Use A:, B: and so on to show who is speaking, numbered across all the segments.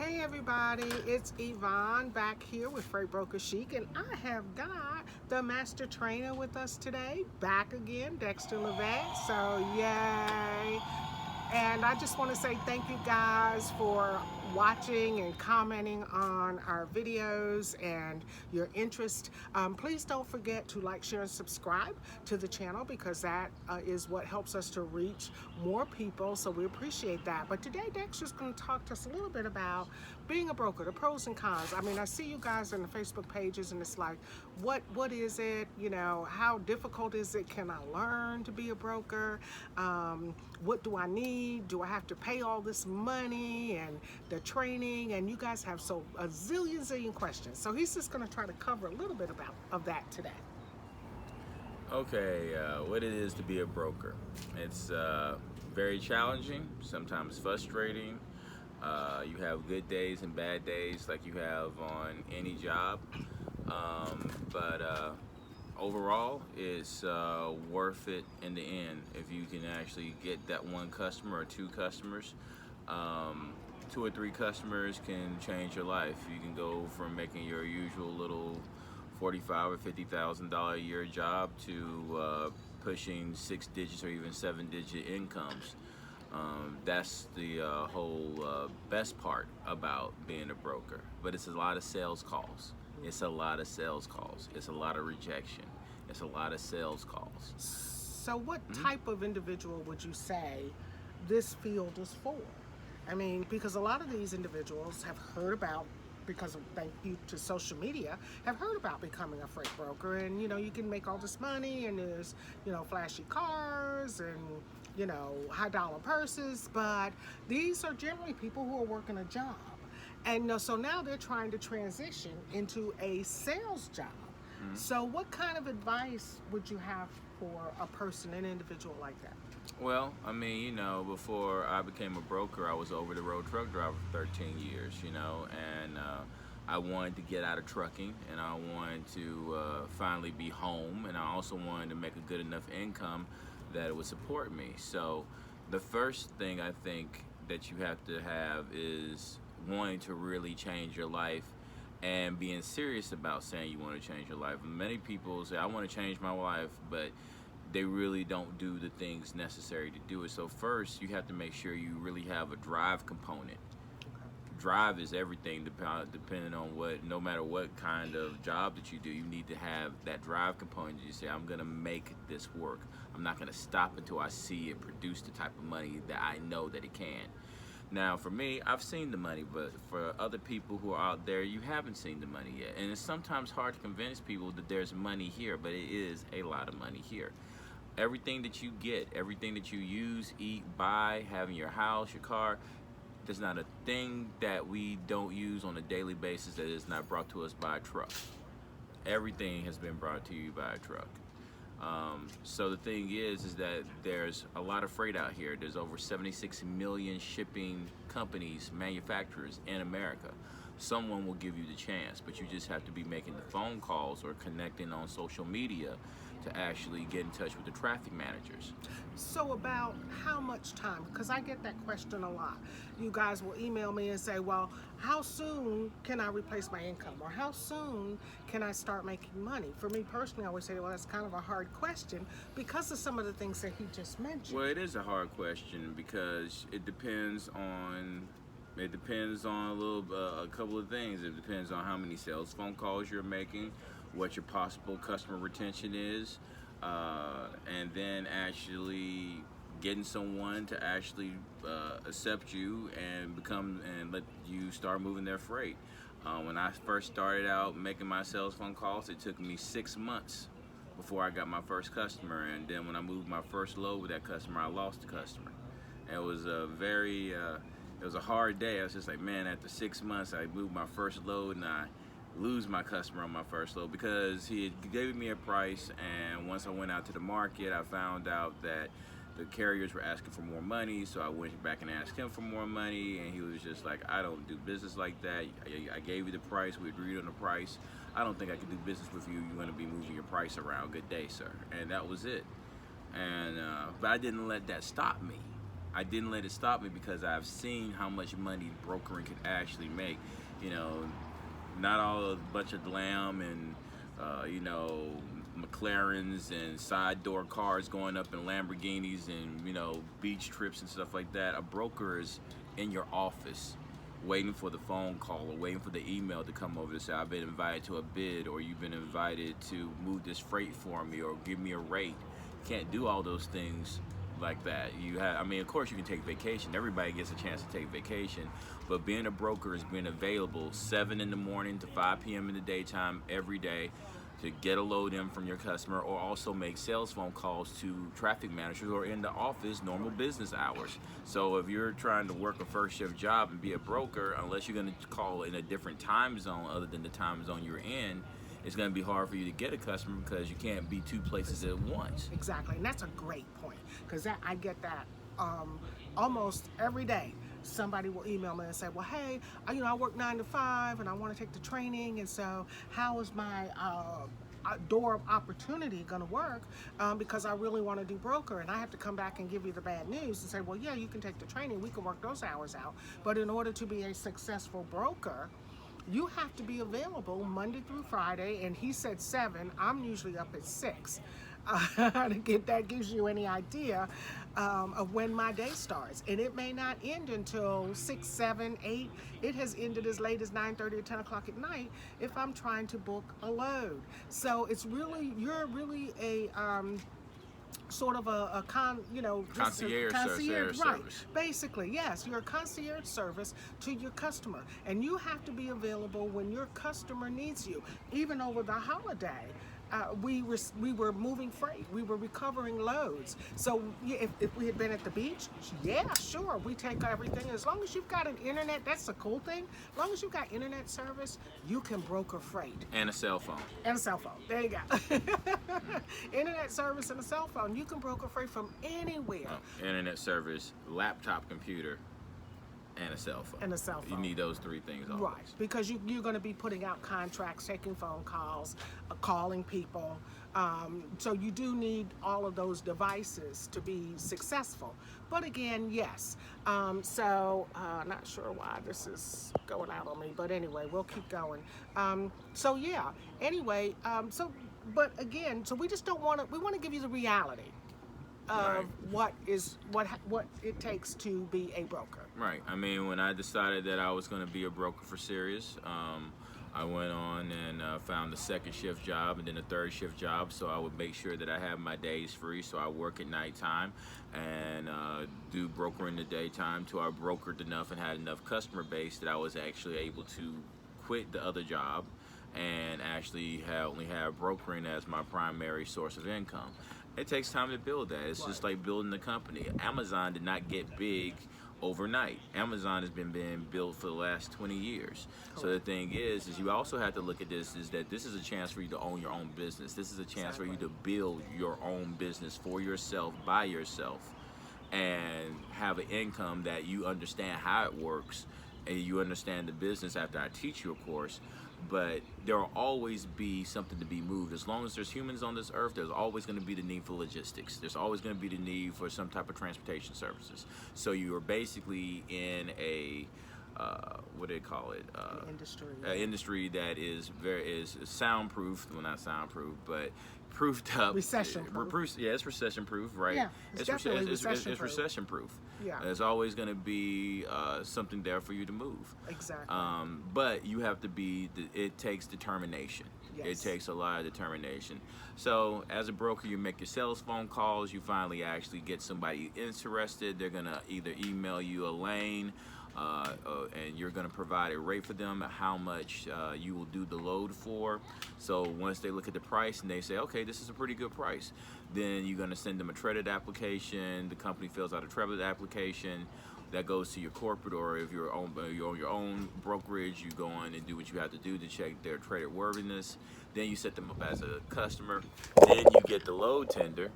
A: Hey everybody, it's Yvonne back here with Freightbrokerchic, and I have got the master trainer with us today, back again, Dexter Levette, so yay. And I just want to say thank you guys for watching and commenting on our videos and your interest. Please don't forget to like, share, and subscribe to the channel because that is what helps us to reach more people, so we appreciate that. But today Dexter's going to talk to us a little bit about being a broker, the pros and cons. I mean, I see you guys in the Facebook pages and it's like, what is it? You know, how difficult is it? Can I learn to be a broker? What do I need? Do I have to pay all this money and the training? And you guys have a zillion questions. So he's just going to try to cover a little bit of that today.
B: Okay, what it is to be a broker. It's very challenging, sometimes frustrating. You have good days and bad days like you have on any job. But overall, it's worth it in the end if you can actually get that one customer or two customers. 2 or 3 customers can change your life. You can go from making your usual little $45,000 or $50,000 a year job to pushing 6 digits or even 7-digit incomes. That's the whole best part about being a broker. But it's a lot of sales calls. It's a lot of sales calls. It's a lot of rejection. It's a lot of sales calls.
A: So what type of individual would you say this field is for? I mean, because a lot of these individuals have heard about, because of, thank you to social media, have heard about becoming a freight broker, and you know, you can make all this money and there's, you know, flashy cars and, you know, high dollar purses, but these are generally people who are working a job. And so now they're trying to transition into a sales job. So what kind of advice would you have for a person, an individual like that?
B: Well, I mean, you know, before I became a broker, I was over-the-road truck driver for 13 years, you know, and I wanted to get out of trucking, and I wanted to finally be home, and I also wanted to make a good enough income that it would support me. So the first thing I think that you have to have is wanting to really change your life and being serious about saying you want to change your life. Many people say, I want to change my life, but they really don't do the things necessary to do it. So first, you have to make sure you really have a drive component. Drive is everything, depending on no matter what kind of job that you do, you need to have that drive component. You say, I'm gonna make this work. I'm not gonna stop until I see it produce the type of money that I know that it can. Now, for me, I've seen the money, but for other people who are out there, you haven't seen the money yet. And it's sometimes hard to convince people that there's money here, but it is a lot of money here. Everything that you get, everything that you use, eat, buy, have in your house, your car, there's not a thing that we don't use on a daily basis that is not brought to us by a truck. Everything has been brought to you by a truck. So the thing is that there's a lot of freight out here. There's over 76 million shipping companies, manufacturers in America. Someone will give you the chance, but you just have to be making the phone calls or connecting on social media to actually get in touch with the traffic managers.
A: So about how much time? Because I get that question a lot. You guys will email me and say, well, how soon can I replace my income? Or how soon can I start making money? For me personally, I always say, well, that's kind of a hard question because of some of the things that he just mentioned.
B: Well, it is a hard question because it depends on a couple of things. It depends on how many sales phone calls you're making, what your possible customer retention is, and then actually getting someone to actually accept you and let you start moving their freight. When I first started out making my sales phone calls, it took me 6 months before I got my first customer, and then when I moved my first load with that customer, I lost the customer. And it was it was a hard day. I was just like, man, after 6 months, I moved my first load and I lose my customer on my first load because he had gave me a price, and once I went out to the market, I found out that the carriers were asking for more money, so I went back and asked him for more money, and he was just like, I don't do business like that. I gave you the price, we agreed on the price. I don't think I can do business with you. You're gonna be moving your price around. Good day, sir. And that was it. And but I didn't let that stop me. I didn't let it stop me because I've seen how much money brokering could actually make. You know, not all a bunch of glam and you know, McLarens and side door cars going up in Lamborghinis and, you know, beach trips and stuff like that. A broker is in your office waiting for the phone call or waiting for the email to come over to say, I've been invited to a bid, or you've been invited to move this freight for me or give me a rate. You can't do all those things like that. You have, I mean, of course you can take vacation. Everybody gets a chance to take vacation, but being a broker is being available 7 in the morning to 5 p.m. in the daytime every day to get a load in from your customer, or also make sales phone calls to traffic managers or in the office normal business hours. So if you're trying to work a first shift job and be a broker, unless you're going to call in a different time zone other than the time zone you're in, it's going to be hard for you to get a customer because you can't be 2 places at once.
A: Exactly, and that's a great point, because I get that almost every day. Somebody will email me and say, well, hey, I work 9 to 5 and I want to take the training, and so how is my door of opportunity going to work, because I really want to do broker, and I have to come back and give you the bad news and say, well, yeah, you can take the training, we can work those hours out, but in order to be a successful broker, you have to be available Monday through Friday, and he said 7, I'm usually up at 6. That gives you any idea of when my day starts, and it may not end until 6, 7, 8. It has ended as late as 9:30 or 10 o'clock at night if I'm trying to book a load. So it's really, you're really a sort of a
B: concierge
A: right?
B: service.
A: Basically, yes, you're a concierge service to your customer, and you have to be available when your customer needs you. Even over the holiday, we were moving freight, we were recovering loads. So if we had been at the beach, yeah, sure, we take everything. As long as you've got an internet, that's the cool thing. As long as you've got internet service, you can broker freight.
B: And a cell phone.
A: And a cell phone. There you go. Internet service and a cell phone. You can broker freight from anywhere.
B: Internet service, laptop, computer, and a cell phone.
A: And a cell phone.
B: You need those 3 things always.
A: Right, because you're going to be putting out contracts, taking phone calls, calling people. So you do need all of those devices to be successful. But again, yes. Not sure why this is going out on me, but anyway, we'll keep going. So yeah, anyway, but again, so we just don't want to, we want to give you the reality of what it takes to be a broker.
B: Right. I mean, when I decided that I was going to be a broker for serious, I went on and found a 2nd shift job and then a 3rd shift job, so I would make sure that I have my days free. So I work at nighttime and do broker in the daytime till I brokered enough and had enough customer base that I was actually able to quit the other job and actually only have brokering as my primary source of income. It takes time to build that. It's just like building a company. Amazon did not get big overnight. Amazon has been being built for the last 20 years. Cool. So the thing is you also have to look at this, is that this is a chance for you to own your own business. This is a chance for you to build your own business for yourself, by yourself, and have an income that you understand how it works, and you understand the business after I teach you, of course. But there will always be something to be moved. As long as there's humans on this earth, there's always going to be the need for logistics. There's always going to be the need for some type of transportation services. So you are basically in a what do they call it? Industry that is soundproof. Well, not soundproof, but proofed up.
A: Recession-proof.
B: Yeah, it's recession-proof, right?
A: Yeah, it's definitely recession-proof.
B: It's recession-proof.
A: Yeah.
B: There's always going to be something there for you to move.
A: Exactly.
B: But you have to be. It takes determination. Yes. It takes a lot of determination. So as a broker, you make your sales phone calls. You finally actually get somebody interested. They're gonna either email you a lane. And you're going to provide a rate for them, how much you will do the load for. So once they look at the price and they say, okay, this is a pretty good price, then you're going to send them a credit application. The company fills out a credit application that goes to your corporate, or if you're on your own brokerage, you go on and do what you have to do to check their credit worthiness. Then you set them up as a customer. Then you get the load tender.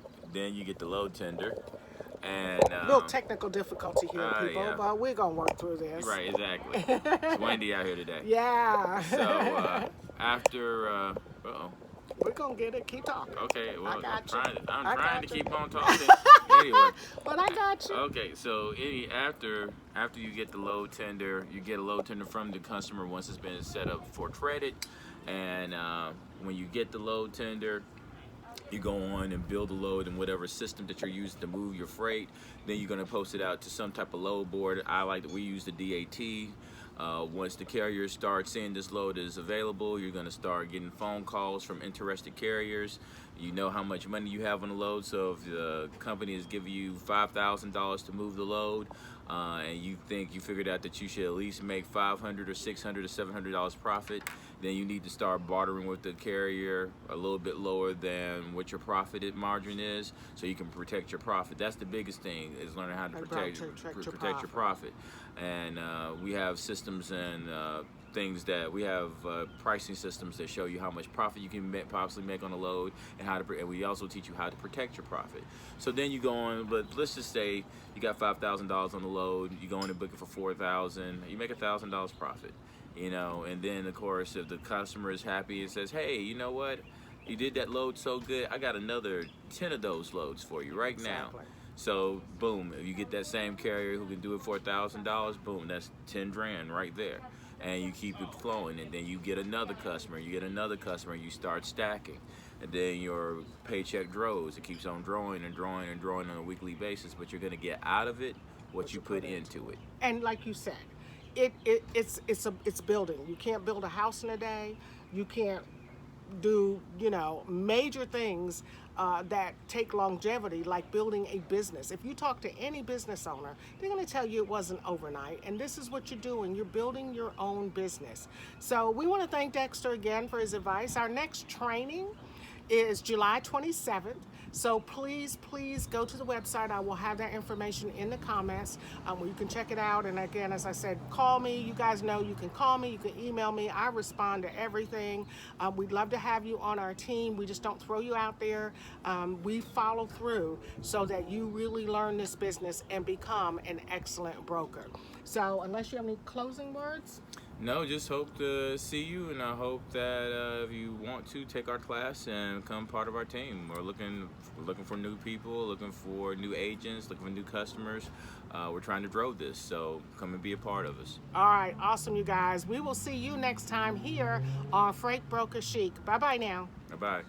B: And
A: a little technical difficulty here, people,
B: yeah.
A: But we're gonna work through this.
B: Right, exactly. It's windy out here today.
A: Yeah.
B: So after,
A: We're gonna get it. Keep talking.
B: Okay, well,
A: got you.
B: I'm
A: I
B: trying
A: got
B: to
A: you.
B: keep on talking. Anyway.
A: But I got you.
B: Okay, so after you get the load tender, you get a load tender from the customer once it's been set up for credit, and when you get the load tender, you go on and build a load in whatever system that you're using to move your freight. Then you're going to post it out to some type of load board. We use the DAT. Once the carrier starts seeing this load is available, you're going to start getting phone calls from interested carriers. You know how much money you have on the load, so if the company is giving you $5,000 to move the load, and you figured out that you should at least make $500 or $600 or $700 profit, then you need to start bartering with the carrier a little bit lower than what your profit margin is, so you can protect your profit. That's the biggest thing, is learning how to protect your profit. And we have systems and things that we have pricing systems that show you how much profit you can possibly make on a load, and and we also teach you how to protect your profit. So then you go on, but let's just say you got $5,000 on the load, you go in and book it for $4,000, you make $1,000 profit, you know. And then of course, if the customer is happy and says, hey, you know what, you did that load so good, I got another 10 of those loads for you right now. So boom, if you get that same carrier who can do it for $1,000, boom, that's 10 grand right there. And you keep it flowing, and then you get another customer, and you start stacking, and then your paycheck grows. It keeps on growing and growing and growing on a weekly basis, but you're going to get out of it what you put into it.
A: And like you said, it's building. You can't build a house in a day. You can't do, you know, major things that take longevity, like building a business. If you talk to any business owner, they're going to tell you it wasn't overnight, and this is what you're doing. You're building your own business. So we want to thank Dexter again for his advice. Our next training is July 27th. So please go to the website. I will have that information in the comments where you can check it out. And again, as I said, call me. You guys know you can call me, you can email me. I respond to everything. We'd love to have you on our team. We just don't throw you out there. We follow through so that you really learn this business and become an excellent broker. So unless you have any closing words?
B: No, just hope to see you, and I hope that if you want to, take our class and become part of our team. We're looking for new people, looking for new agents, looking for new customers. We're trying to grow this, so come and be a part of us.
A: All right, awesome, you guys. We will see you next time here on Freightbrokerchic. Bye-bye now.
B: Bye-bye.